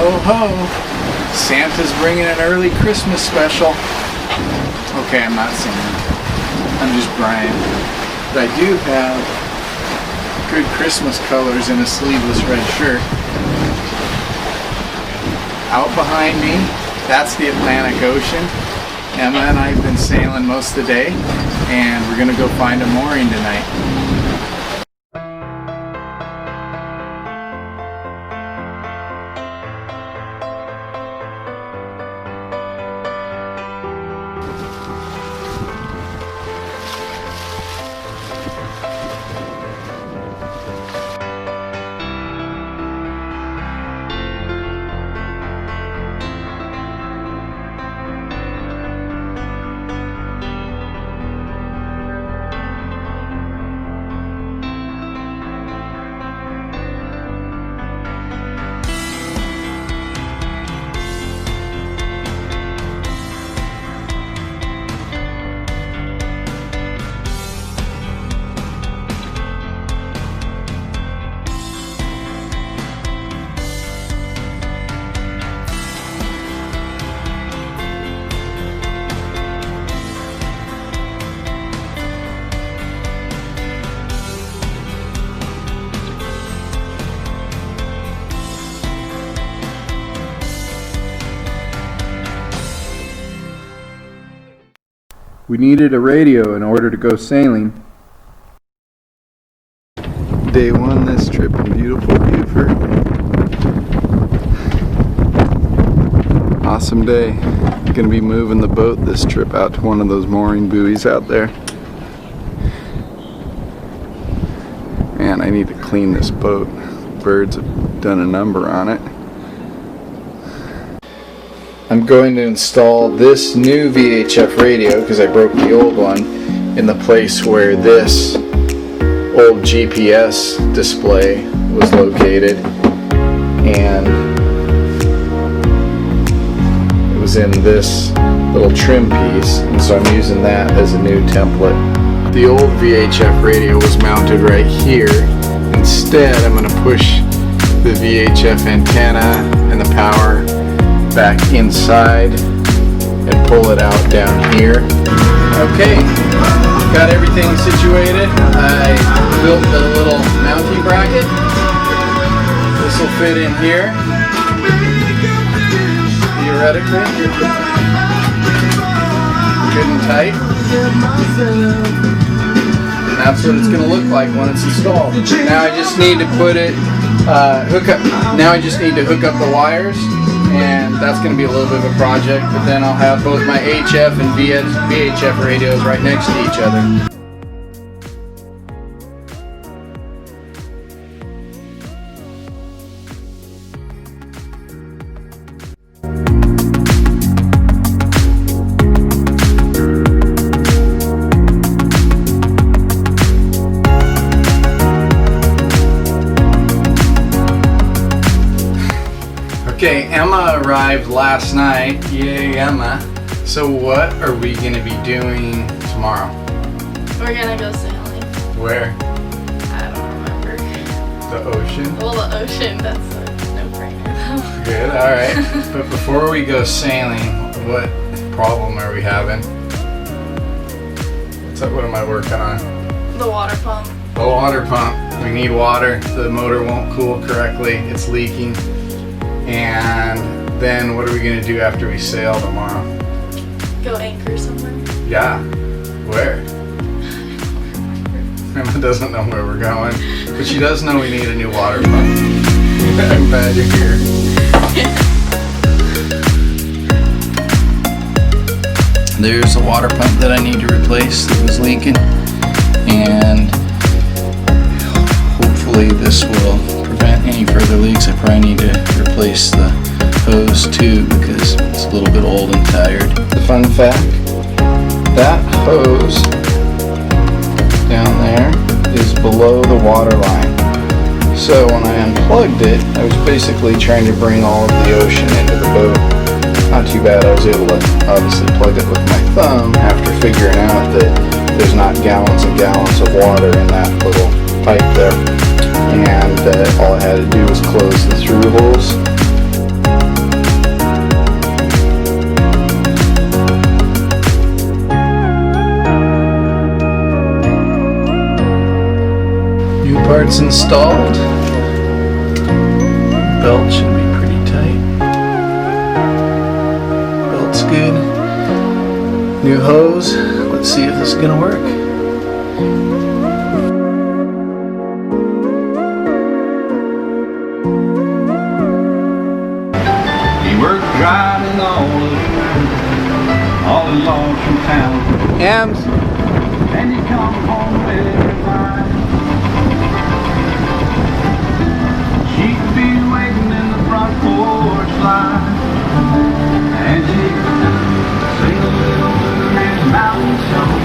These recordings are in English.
Ho ho! Santa's bringing an early Christmas special. Okay, I'm not singing. I'm just Brian. But I do have good Christmas colors in a sleeveless red shirt. Out behind me, that's the Atlantic Ocean. Emma and I have been sailing most of the day, and we're gonna go find a mooring tonight. We needed a radio in order to go sailing. Day one this trip in beautiful Beaufort. Awesome day. Gonna be moving the boat this trip out to one of those mooring buoys out there. Man, I need to clean this boat. Birds have done a number on it. I'm going to install this new VHF radio, because I broke the old one, in the place where this old GPS display was located, and it was in this little trim piece, and so I'm using that as a new template. The old VHF radio was mounted right here. Instead, I'm going to push the VHF antenna and the power back inside and pull it out down here. Okay, got everything situated. I built a little mounting bracket. This will fit in here, theoretically. Good and tight. And that's what it's going to look like when it's installed. Now I just need to put it, Now I just need to hook up the wires, and that's going to be a little bit of a project, but then I'll have both my HF and VHF radios right next to each other. Okay, Emma arrived last night. Yay, Emma. So what are we going to be doing tomorrow? We're going to go sailing. Where? I don't remember. The ocean? Well, the ocean, that's a no-brainer though. Good, alright. But before we go sailing, what problem are we having? What am I working on? The water pump. The water pump. We need water. The motor won't cool correctly. It's leaking. And then what are we going to do after we sail tomorrow? Go anchor somewhere. Yeah. Where? Emma doesn't know where we're going, but she does know we need a new water pump. I'm glad you're here. There's a water pump that I need to replace that was leaking, and hopefully this will prevent any further leaks. I probably need to replace the hose too, because it's a little bit old and tired. The fun fact, that hose down there is below the water line. So when I unplugged it, I was basically trying to bring all of the ocean into the boat. Not too bad. I was able to obviously plug it with my thumb after figuring out that there's not gallons and gallons of water in that little pipe there. And all I had to do was close the through holes. Parts installed. Belt should be pretty tight. Belt's good. New hose. Let's see if this is gonna work. He worked driving all along from town. Hams. And you come home with your mind. She could be waiting in the front porch line, and she could sing a little Blue Ridge Mountain song.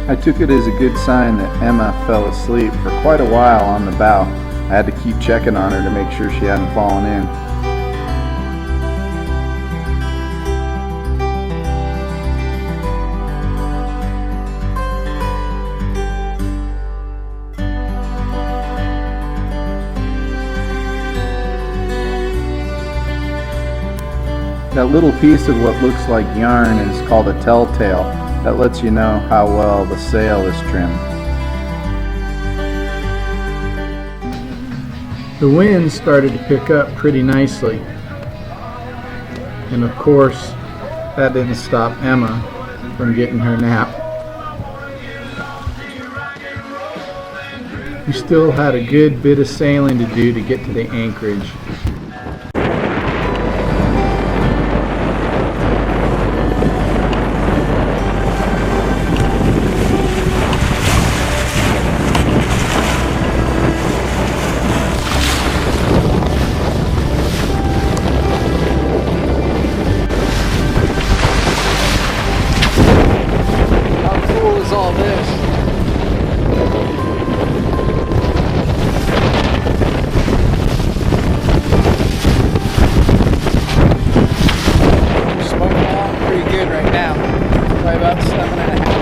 I took it as a good sign that Emma fell asleep for quite a while on the bow. I had to keep checking on her to make sure she hadn't fallen in. That little piece of what looks like yarn is called a telltale. That lets you know how well the sail is trimmed. The wind started to pick up pretty nicely. And of course, that didn't stop Emma from getting her nap. We still had a good bit of sailing to do to get to the anchorage. All this. Smoking along pretty good right now. Probably about 7.5.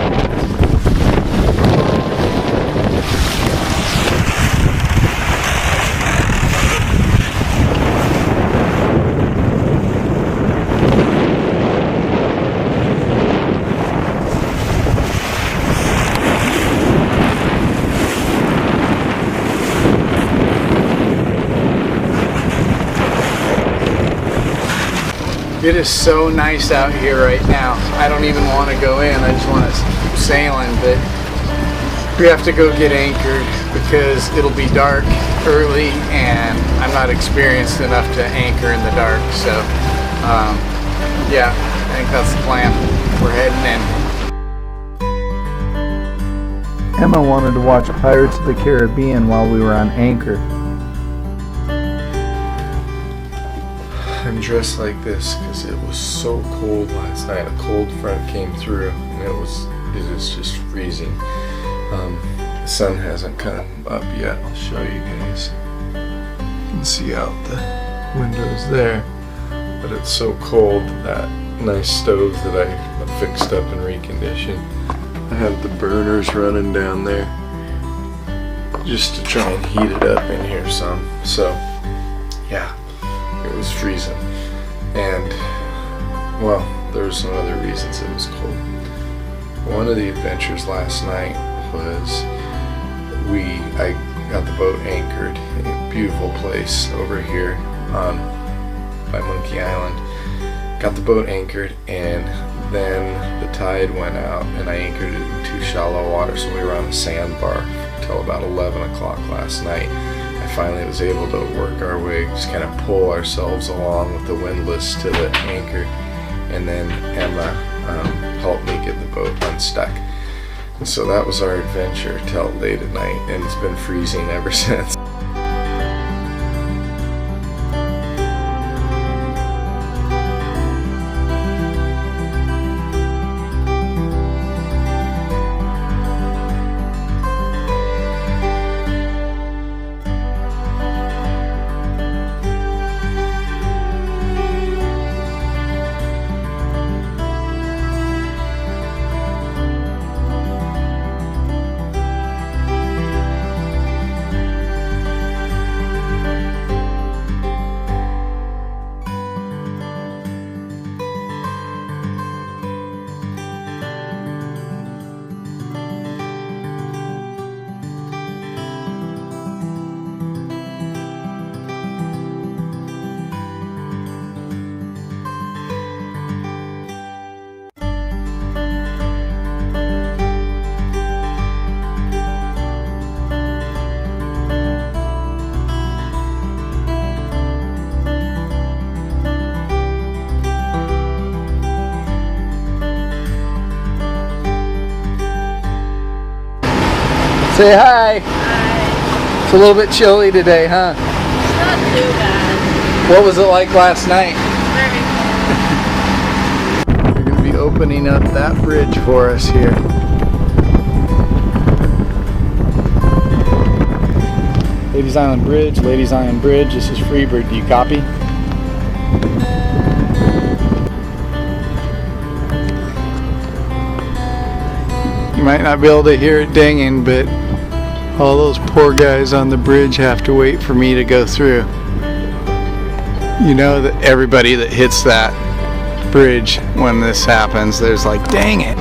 It is so nice out here right now. I don't even want to go in. I just want to keep sailing, but we have to go get anchored because it'll be dark early and I'm not experienced enough to anchor in the dark. So yeah, I think that's the plan. We're heading in. Emma wanted to watch Pirates of the Caribbean while we were on anchor. I'm dressed like this because it was so cold last night. A cold front came through and it is just freezing. The sun hasn't come up yet. I'll show you guys. You can see out the windows there, but it's so cold. That nice stove that I fixed up and reconditioned, I have the burners running down there just to try and heat it up in here some. So yeah, it was freezing, and well, there were some other reasons it was cold. One of the adventures last night was I got the boat anchored in a beautiful place over here by Monkey Island. Got the boat anchored, and then the tide went out and I anchored it in too shallow water, so we were on a sandbar till about 11 o'clock last night. I finally was able to work our way, just kind of pull ourselves along with the windlass to the anchor, and then Emma helped me get the boat unstuck. And so that was our adventure till late at night, and it's been freezing ever since. Say hi. Hi. It's a little bit chilly today, huh? It's not too bad. What was it like last night? Very cold. You're going to be opening up that bridge for us here. Ladies Island Bridge, Ladies Island Bridge. This is Freebird. Do you copy? You might not be able to hear it dinging, but all those poor guys on the bridge have to wait for me to go through. You know that everybody that hits that bridge when this happens, there's like, dang it.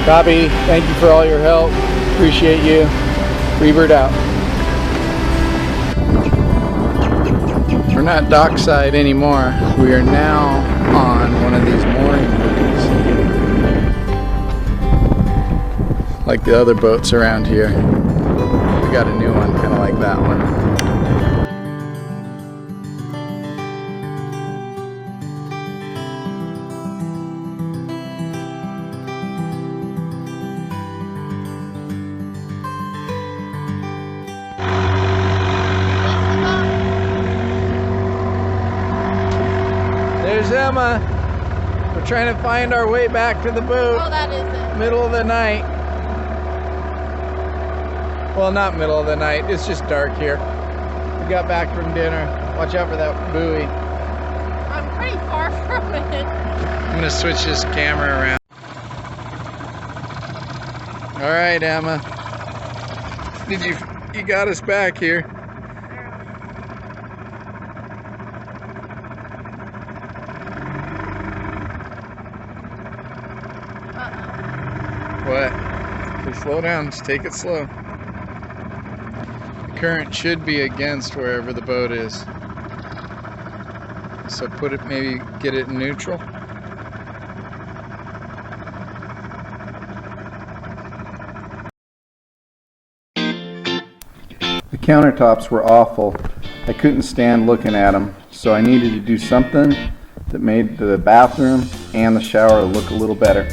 Copy. Thank you for all your help. Appreciate you. Freebird out. We're not dockside anymore. We are now on one of these mooring buoys. Like the other boats around here. We got a new one, kind of like that one. There's Emma. We're trying to find our way back to the boat. Oh, that is it. Middle of the night. Well, not middle of the night. It's just dark here. We got back from dinner. Watch out for that buoy. I'm pretty far from it. I'm gonna switch this camera around. All right, Emma. You got us back here. What? Okay, slow down. Just take it slow. The current should be against wherever the boat is. So maybe get it in neutral. The countertops were awful. I couldn't stand looking at them, so I needed to do something that made the bathroom and the shower look a little better.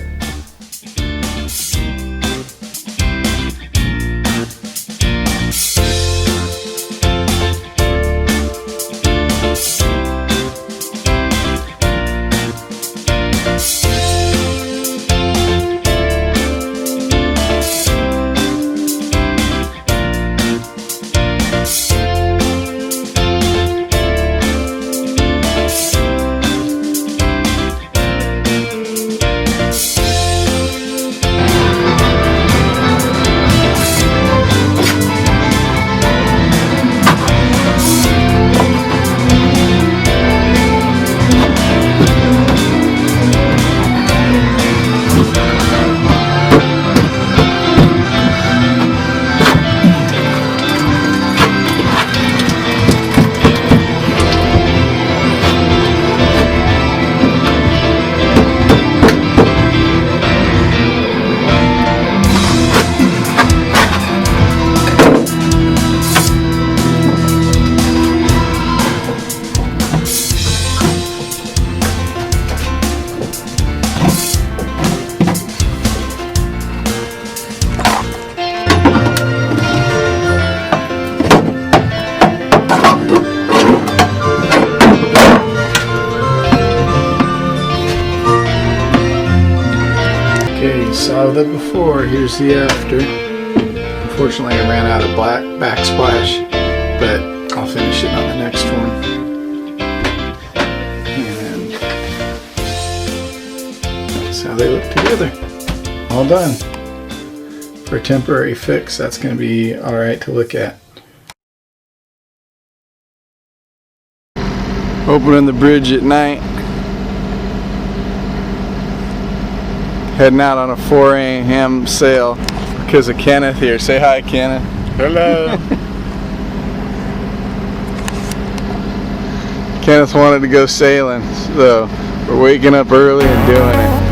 Saw the before, here's the after. Unfortunately I ran out of black backsplash, but I'll finish it on the next one. And that's how they look together. All done. For a temporary fix, that's going to be alright to look at. Opening the bridge at night. Heading out on a 4 a.m. sail because of Kenneth here. Say hi, Kenneth. Hello. Kenneth wanted to go sailing, so we're waking up early and doing it.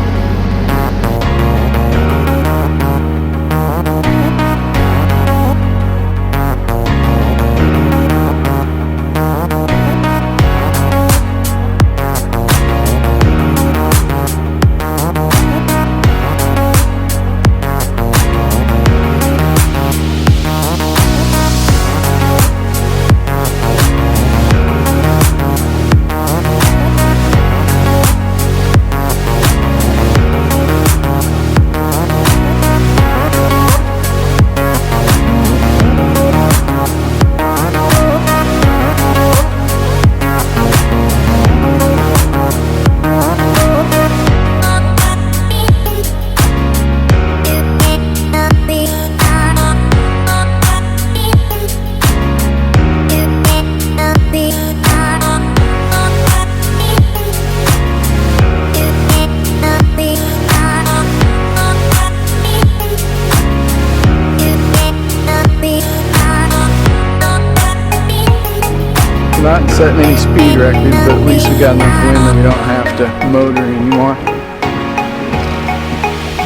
Not setting any speed records, but at least we got enough wind that we don't have to motor anymore.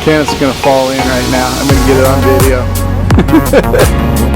Kenneth's gonna fall in right now. I'm gonna get it on video.